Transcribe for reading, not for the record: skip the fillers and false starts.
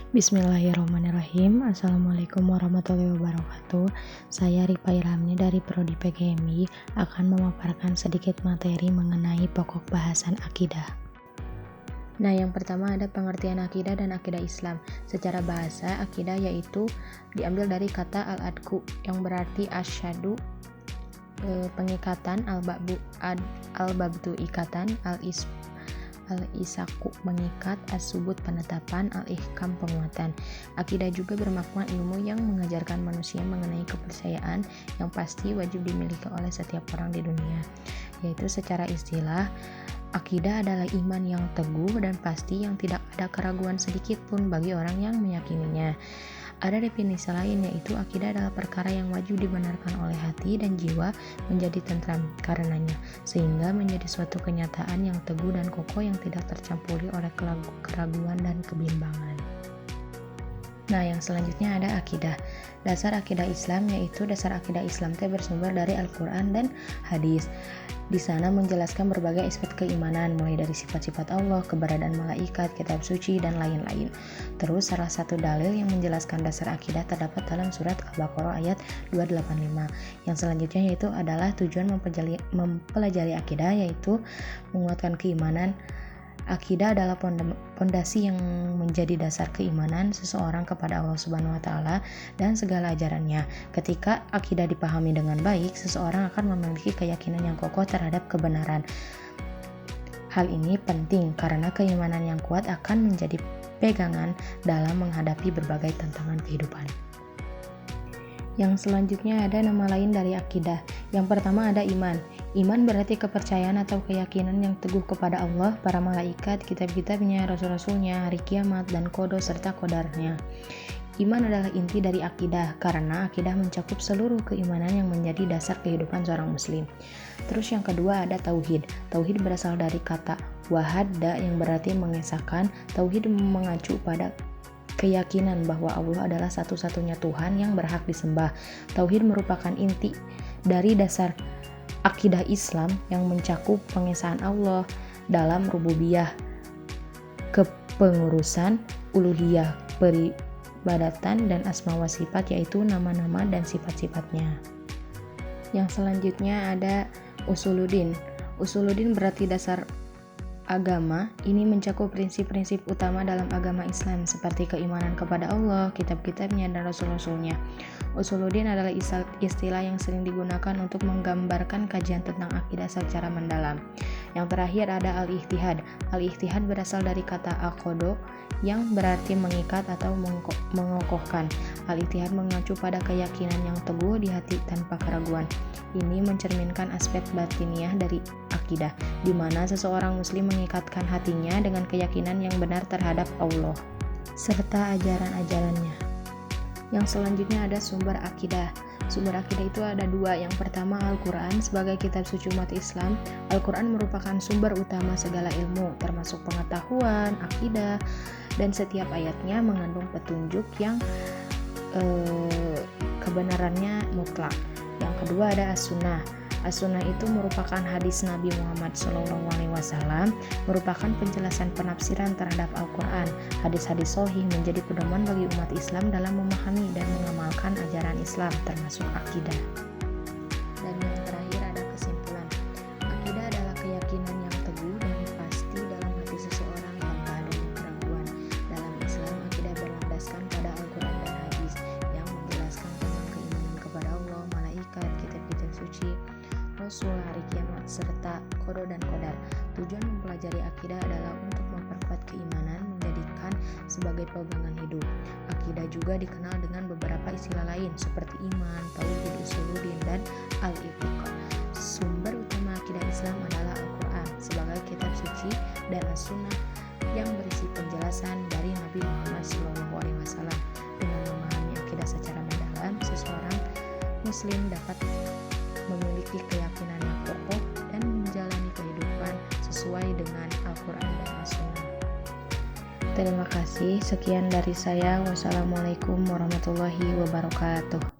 Bismillahirrahmanirrahim. Assalamualaikum warahmatullahi wabarakatuh. Saya Ripa Iramni dari Prodi PGMI akan memaparkan sedikit materi mengenai pokok bahasan akidah. Nah, yang pertama ada pengertian akidah dan akidah Islam. Secara bahasa, akidah yaitu diambil dari kata al-adku yang berarti asyhadu, pengikatan, al-babtu ikatan, al-isaku mengikat, as-subut penetapan, al-ihkam penguatan. Akidah juga bermakna ilmu yang mengajarkan manusia mengenai kepercayaan yang pasti wajib dimiliki oleh setiap orang di dunia. Yaitu secara istilah, akidah adalah iman yang teguh dan pasti yang tidak ada keraguan sedikit pun bagi orang yang meyakininya. Ada definisi lain, yaitu akidah adalah perkara yang wajib dibenarkan oleh hati dan jiwa menjadi tentram karenanya, sehingga menjadi suatu kenyataan yang teguh dan kokoh yang tidak tercampuri oleh keraguan dan kebimbangan. Nah, yang selanjutnya ada akidah. Dasar akidah Islam, yaitu dasar akidah Islam bersumber dari Al-Quran dan hadis. Di sana menjelaskan berbagai aspek keimanan, mulai dari sifat-sifat Allah, keberadaan malaikat, kitab suci, dan lain-lain. Terus salah satu dalil yang menjelaskan dasar akidah terdapat dalam surat Al-Baqarah ayat 285. Yang selanjutnya yaitu adalah tujuan mempelajari akidah, yaitu menguatkan keimanan. Akidah adalah pondasi yang menjadi dasar keimanan seseorang kepada Allah Subhanahu wa taala dan segala ajarannya. Ketika akidah dipahami dengan baik, seseorang akan memiliki keyakinan yang kokoh terhadap kebenaran. Hal ini penting karena keimanan yang kuat akan menjadi pegangan dalam menghadapi berbagai tantangan kehidupan. Yang selanjutnya ada nama lain dari akidah. Yang pertama ada iman. Iman berarti kepercayaan atau keyakinan yang teguh kepada Allah, para malaikat, kitab-kitabnya, rasul-rasulnya, hari kiamat, dan qada serta qadarnya. Iman adalah inti dari akidah karena akidah mencakup seluruh keimanan yang menjadi dasar kehidupan seorang muslim. Terus yang kedua ada tauhid. Tauhid berasal dari kata wahada yang berarti mengesahkan. Tauhid mengacu pada keyakinan bahwa Allah adalah satu-satunya Tuhan yang berhak disembah. Tauhid merupakan inti dari dasar akidah Islam yang mencakup pengesahan Allah dalam rububiyah, kepengurusan, uluhiyah, peribadatan, dan asma wa sifat, yaitu nama-nama dan sifat-sifatnya. Yang selanjutnya ada usuluddin. Usuluddin berarti dasar agama. Ini mencakup prinsip-prinsip utama dalam agama Islam seperti keimanan kepada Allah, kitab-kitabnya, dan rasul-rasulnya. Usuluddin adalah istilah yang sering digunakan untuk menggambarkan kajian tentang akidah secara mendalam. Yang terakhir ada al-ihtihad. Al-ihtihad berasal dari kata aqodo yang berarti mengikat atau mengokohkan. Al-ihtihad mengacu pada keyakinan yang teguh di hati tanpa keraguan. Ini mencerminkan aspek batiniah dari akidah, di mana seseorang muslim mengikatkan hatinya dengan keyakinan yang benar terhadap Allah serta ajaran-ajarannya. Yang selanjutnya ada sumber akidah. Sumber akidah itu ada dua. Yang pertama Al-Quran sebagai kitab suci umat Islam. Al-Quran merupakan sumber utama segala ilmu, termasuk pengetahuan, akidah, dan setiap ayatnya mengandung petunjuk yang kebenarannya mutlak. Yang kedua ada As-Sunnah. As-Sunnah itu merupakan hadis Nabi Muhammad SAW, merupakan penjelasan penafsiran terhadap Al-Quran. Hadis-hadis sahih menjadi pedoman bagi umat Islam dalam memahami dan mengamalkan ajaran Islam, termasuk akidah. Dan yang terakhir ada kesimpulan. Akidah adalah keyakinan yang teguh dan pasti dalam hati seseorang tanpa adanya keraguan. Dalam Islam, akidah berlandaskan pada Al-Quran dan hadis yang menjelaskan tentang keimanan kepada Allah, malaikat, kitab-kitab suci, Rasul, hari kiamat, serta qada dan qadar. Tujuan mempelajari akidah adalah untuk memperkuat keimanan, menjadikan sebagai pegangan hidup. Akidah juga dikenal dengan beberapa istilah lain seperti iman, tauhid, usuluddin, dan al-i'tiqad. Sumber utama akidah Islam adalah Al-Quran sebagai kitab suci dan As-Sunnah yang berisi penjelasan dari Nabi Muhammad SAW. Dengan memahami akidah secara mendalam, seseorang muslim dapat memiliki keyakinan yang kokoh dan menjalani kehidupan sesuai dengan Al-Quran dan As-Sunnah. Terima kasih. Sekian dari saya. Wassalamualaikum warahmatullahi wabarakatuh.